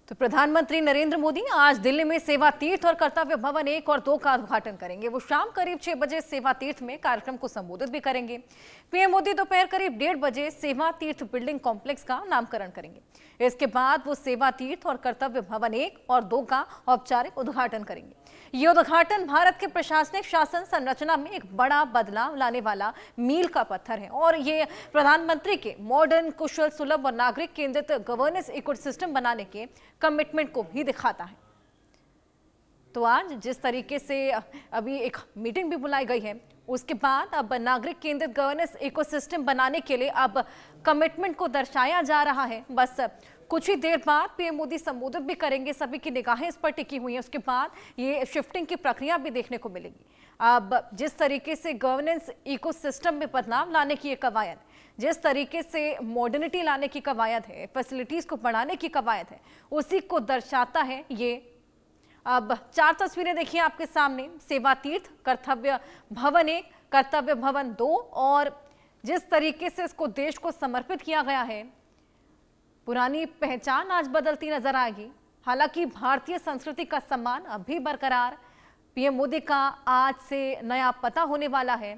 तो प्रधानमंत्री नरेंद्र मोदी आज दिल्ली में सेवा तीर्थ और कर्तव्य भवन 1 और 2 का उद्घाटन करेंगे। वो शाम करीब 6 बजे सेवा तीर्थ में कार्यक्रम को संबोधित भी करेंगे। पीएम मोदी दोपहर करीब 1:30 बजे सेवा तीर्थ बिल्डिंग कॉम्प्लेक्स का नामकरण करेंगे। इसके बाद वो सेवा तीर्थ और कर्तव्य भवन 1 और 2 का औपचारिक उद्घाटन करेंगे। ये उद्घाटन भारत के प्रशासनिक शासन संरचना में एक बड़ा बदलाव लाने वाला मील का पत्थर है और ये प्रधानमंत्री के मॉडर्न, कुशल, सुलभ और नागरिक केंद्रित गवर्नेंस इकोसिस्टम बनाने के कमिटमेंट को भी दिखाता है। तो आज जिस तरीके से अभी एक मीटिंग भी बुलाई गई है, उसके बाद अब नागरिक केंद्रित गवर्नेंस इकोसिस्टम बनाने के लिए अब कमिटमेंट को दर्शाया जा रहा है। बस कुछ ही देर बाद पीएम मोदी संबोधित भी करेंगे। सभी की निगाहें इस पर टिकी हुई हैं। उसके बाद ये शिफ्टिंग की प्रक्रिया भी देखने को मिलेगी। अब जिस तरीके से गवर्नेंस इकोसिस्टम में बदलाव लाने की ये कवायद, जिस तरीके से मॉडर्निटी लाने की कवायद है, फैसिलिटीज को बढ़ाने की कवायद है, उसी को दर्शाता है ये। अब 4 तस्वीरें देखिए आपके सामने, सेवा तीर्थ, कर्तव्य भवन 1, कर्तव्य भवन 2, और जिस तरीके से इसको देश को समर्पित किया गया है, पुरानी पहचान आज बदलती नजर आएगी। हालांकि भारतीय संस्कृति का सम्मान अब भी बरकरार। पीएम मोदी का आज से नया पता होने वाला है।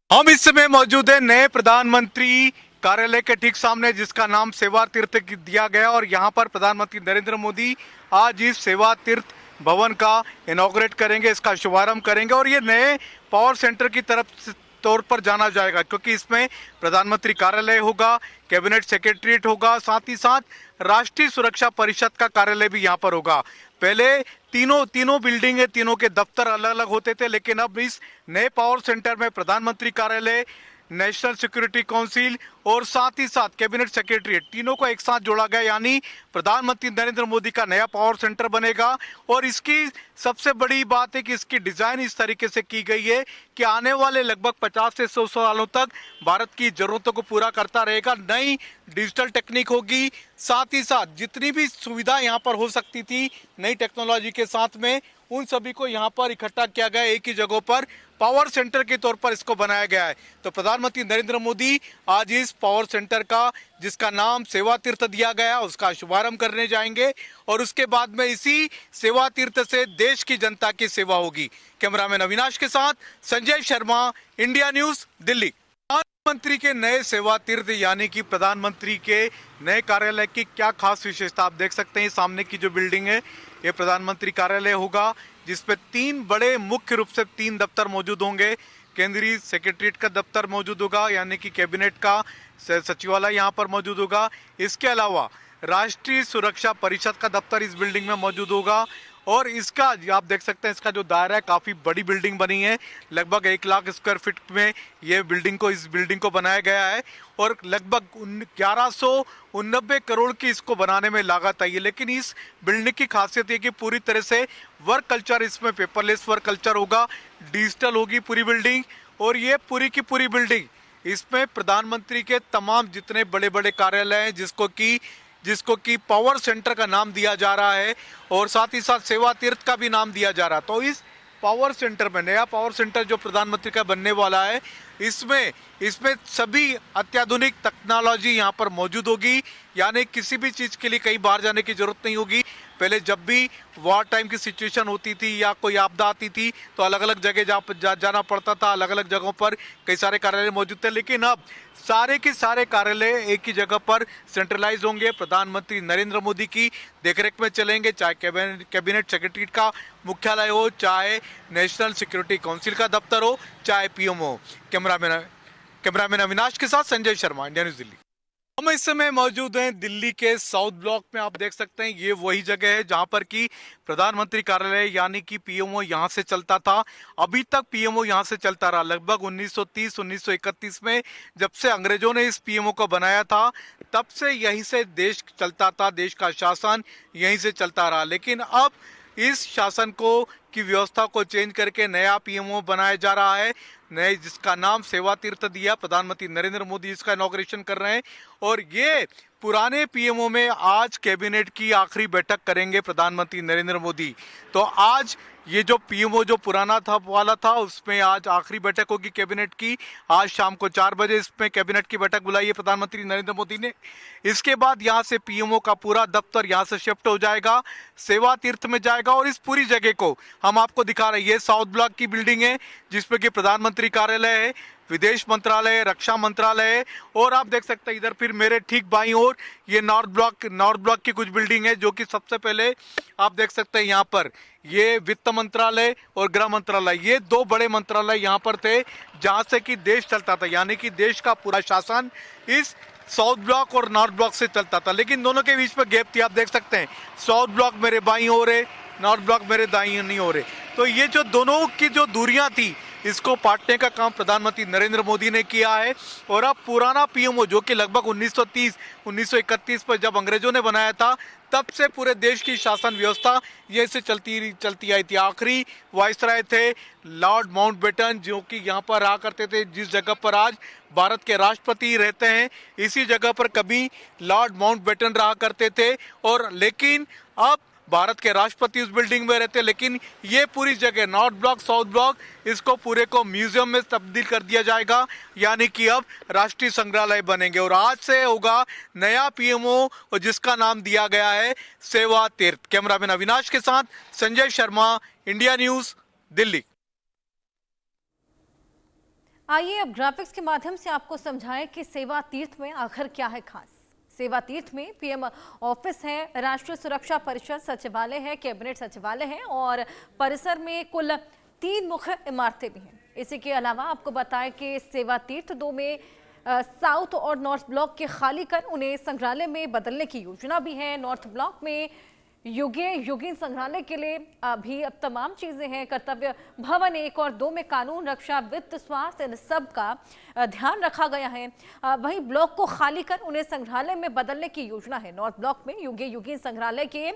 हम इस समय मौजूद है नए प्रधानमंत्री कार्यालय के ठीक सामने, जिसका नाम सेवा तीर्थ दिया गया, और यहाँ पर प्रधानमंत्री नरेंद्र मोदी आज इस सेवा तीर्थ भवन का इनॉग्रेट करेंगे, इसका शुभारंभ करेंगे। और ये नए पावर सेंटर की तरफ तौर पर जाना जाएगा, क्योंकि इसमें प्रधानमंत्री कार्यालय होगा, कैबिनेट सेक्रेटरीट होगा, साथ ही साथ राष्ट्रीय सुरक्षा परिषद का कार्यालय भी यहाँ पर होगा। पहले तीनों बिल्डिंग है, तीनों के दफ्तर अलग अलग होते थे, लेकिन अब इस नए पावर सेंटर में प्रधानमंत्री कार्यालय, नेशनल सिक्योरिटी काउंसिल और साथ ही साथ कैबिनेट सेक्रेटरीट, तीनों को एक साथ जोड़ा गया, यानी प्रधानमंत्री नरेंद्र मोदी का नया पावर सेंटर बनेगा। और इसकी सबसे बड़ी बात है कि इसकी डिजाइन इस तरीके से की गई है कि आने वाले लगभग 50 से 100 सालों तक भारत की जरूरतों को पूरा करता रहेगा। नई डिजिटल टेक्निक होगी, साथ ही साथ जितनी भी सुविधा यहाँ पर हो सकती थी नई टेक्नोलॉजी के साथ में, उन सभी को यहाँ पर इकट्ठा किया गया, एक ही जगह पर पावर सेंटर के तौर पर इसको बनाया गया है। तो प्रधानमंत्री नरेंद्र मोदी आज इस पावर सेंटर का, जिसका नाम सेवा तीर्थ दिया गया, उसका शुभारंभ करने जाएंगे, और उसके बाद में इसी सेवा तीर्थ से देश की जनता की सेवा होगी। कैमरामैन अविनाश के साथ संजय शर्मा, इंडिया न्यूज, दिल्ली। प्रधानमंत्री के नए सेवा तीर्थ यानी कि प्रधानमंत्री के नए कार्यालय की क्या खास विशेषता आप देख सकते हैं। सामने की जो बिल्डिंग है, ये प्रधानमंत्री कार्यालय होगा, जिसपे 3 बड़े मुख्य रूप से 3 दफ्तर मौजूद होंगे। केंद्रीय सेक्रेटरीट का दफ्तर मौजूद होगा, यानी कि कैबिनेट का सचिवालय यहाँ पर मौजूद होगा। इसके अलावा राष्ट्रीय सुरक्षा परिषद का दफ्तर इस बिल्डिंग में मौजूद होगा। और इसका आप देख सकते हैं, इसका जो दायरा है, काफी बड़ी बिल्डिंग बनी है। लगभग 1 लाख स्क्वायर फीट में ये इस बिल्डिंग को बनाया गया है, और लगभग 1189 करोड़ की इसको बनाने में लागत आई है। लेकिन इस बिल्डिंग की खासियत है कि पूरी तरह से वर्क कल्चर, इसमें पेपरलेस वर्क कल्चर होगा, डिजिटल होगी पूरी बिल्डिंग। और ये पूरी की पूरी बिल्डिंग, इसमें प्रधानमंत्री के तमाम जितने बड़े बड़े कार्यालय हैं, जिसको कि पावर सेंटर का नाम दिया जा रहा है, और साथ ही साथ सेवा तीर्थ का भी नाम दिया जा रहा है। तो इस पावर सेंटर में, नया पावर सेंटर जो प्रधानमंत्री का बनने वाला है, इसमें सभी अत्याधुनिक टेक्नोलॉजी यहाँ पर मौजूद होगी, यानी किसी भी चीज के लिए कहीं बाहर जाने की जरूरत नहीं होगी। पहले जब भी वॉर टाइम की सिचुएशन होती थी या कोई आपदा आती थी, तो अलग अलग जगह जाना पड़ता था, अलग अलग जगहों पर कई सारे कार्यालय मौजूद थे। लेकिन अब सारे के सारे कार्यालय एक ही जगह पर सेंट्रलाइज होंगे, प्रधानमंत्री नरेंद्र मोदी की देखरेख में चलेंगे, चाहे कैबिनेट सेक्रेटरी का मुख्यालय हो, चाहे नेशनल सिक्योरिटी काउंसिल का दफ्तर हो, चाहे पीएम हो। कैमरामैन अविनाश के साथ संजय शर्मा, इंडिया न्यूज, दिल्ली। हम इस समय मौजूद हैं दिल्ली के साउथ ब्लॉक में। आप देख सकते हैं, ये वही जगह है जहां पर कि प्रधानमंत्री कार्यालय यानी कि पीएमओ यहां से चलता था। अभी तक पीएमओ यहां से चलता रहा। लगभग 1930-1931 में जब से अंग्रेजों ने इस पीएमओ को बनाया था, तब से यहीं से देश चलता था, देश का शासन यहीं से चलता रहा। लेकिन अब इस शासन की व्यवस्था को चेंज करके नया पीएमओ बनाया जा रहा है, नए, जिसका नाम सेवा तीर्थ दिया। प्रधानमंत्री नरेंद्र मोदी इसका इनॉग्रेशन कर रहे हैं, और ये पुराने पीएमओ में आज कैबिनेट की आखिरी बैठक करेंगे प्रधानमंत्री नरेंद्र मोदी। तो आज ये जो पीएमओ जो पुराना था वाला था, उसमें आज आखिरी बैठक होगी कैबिनेट की। आज शाम को 4 बजे इसमें कैबिनेट की बैठक बुलाई है प्रधानमंत्री नरेंद्र मोदी ने। इसके बाद यहाँ से पीएमओ का पूरा दफ्तर यहाँ से शिफ्ट हो जाएगा, सेवा तीर्थ में जाएगा। और इस पूरी जगह को हम आपको दिखा रहे हैं, ये साउथ ब्लॉक की बिल्डिंग है जिसमें कि प्रधानमंत्री कार्यालय है, विदेश मंत्रालय, रक्षा मंत्रालय है। और आप देख सकते हैं इधर फिर मेरे ठीक बाईं ओर ये नॉर्थ ब्लॉक की कुछ बिल्डिंग है, जो कि सबसे पहले आप देख सकते हैं यहाँ पर ये वित्त मंत्रालय और गृह मंत्रालय, ये दो बड़े मंत्रालय यहाँ पर थे जहां से कि देश चलता था, यानी कि देश का पूरा शासन इस साउथ ब्लॉक और नॉर्थ ब्लॉक से चलता था। लेकिन दोनों के बीच में गैप थी, आप देख सकते हैं साउथ ब्लॉक मेरे बाईं ओर है, नॉर्थ ब्लॉक मेरे दाईं नहीं हो रहे। तो ये जो दोनों की जो दूरियां थी, इसको पाटने का काम प्रधानमंत्री नरेंद्र मोदी ने किया है। और अब पुराना पीएमओ जो कि लगभग 1930-1931 पर जब अंग्रेजों ने बनाया था, तब से पूरे देश की शासन व्यवस्था ये से चलती आई थी। आखिरी वाइसराय थे लॉर्ड माउंटबेटन, जो कि यहाँ पर रहा करते थे, जिस जगह पर आज भारत के राष्ट्रपति रहते हैं, इसी जगह पर कभी लॉर्ड माउंटबेटन रहा करते थे। और लेकिन अब भारत के राष्ट्रपति उस बिल्डिंग में रहते, लेकिन ये पूरी जगह नॉर्थ ब्लॉक साउथ ब्लॉक, इसको पूरे को म्यूजियम में तब्दील कर दिया जाएगा, यानी कि अब राष्ट्रीय संग्रहालय बनेंगे। और आज से होगा नया पीएमओ और जिसका नाम दिया गया है सेवा तीर्थ। कैमरामैन अविनाश के साथ संजय शर्मा, इंडिया न्यूज, दिल्ली। आइए अब ग्राफिक्स के माध्यम से आपको समझाएं कि सेवा तीर्थ में आखिर क्या है खास। सेवा तीर्थ में पीएम ऑफिस है, राष्ट्रीय सुरक्षा परिषद सचिवालय है, कैबिनेट सचिवालय है और परिसर में कुल 3 मुख्य इमारतें भी हैं। इसी के अलावा आपको बताएं कि सेवा तीर्थ 2 में साउथ और नॉर्थ ब्लॉक के खाली कर उन्हें संग्रहालय में बदलने की योजना भी है। नॉर्थ ब्लॉक में युगीन संग्रहालय के लिए अभी अब तमाम चीजें हैं। कर्तव्य भवन 1 और 2 में कानून, रक्षा, वित्त, स्वास्थ्य, इन सब का ध्यान रखा गया है। वहीं ब्लॉक को खाली कर उन्हें संग्रहालय में बदलने की योजना है। नॉर्थ ब्लॉक में युगीन संग्रहालय के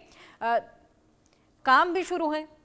काम भी शुरू हैं।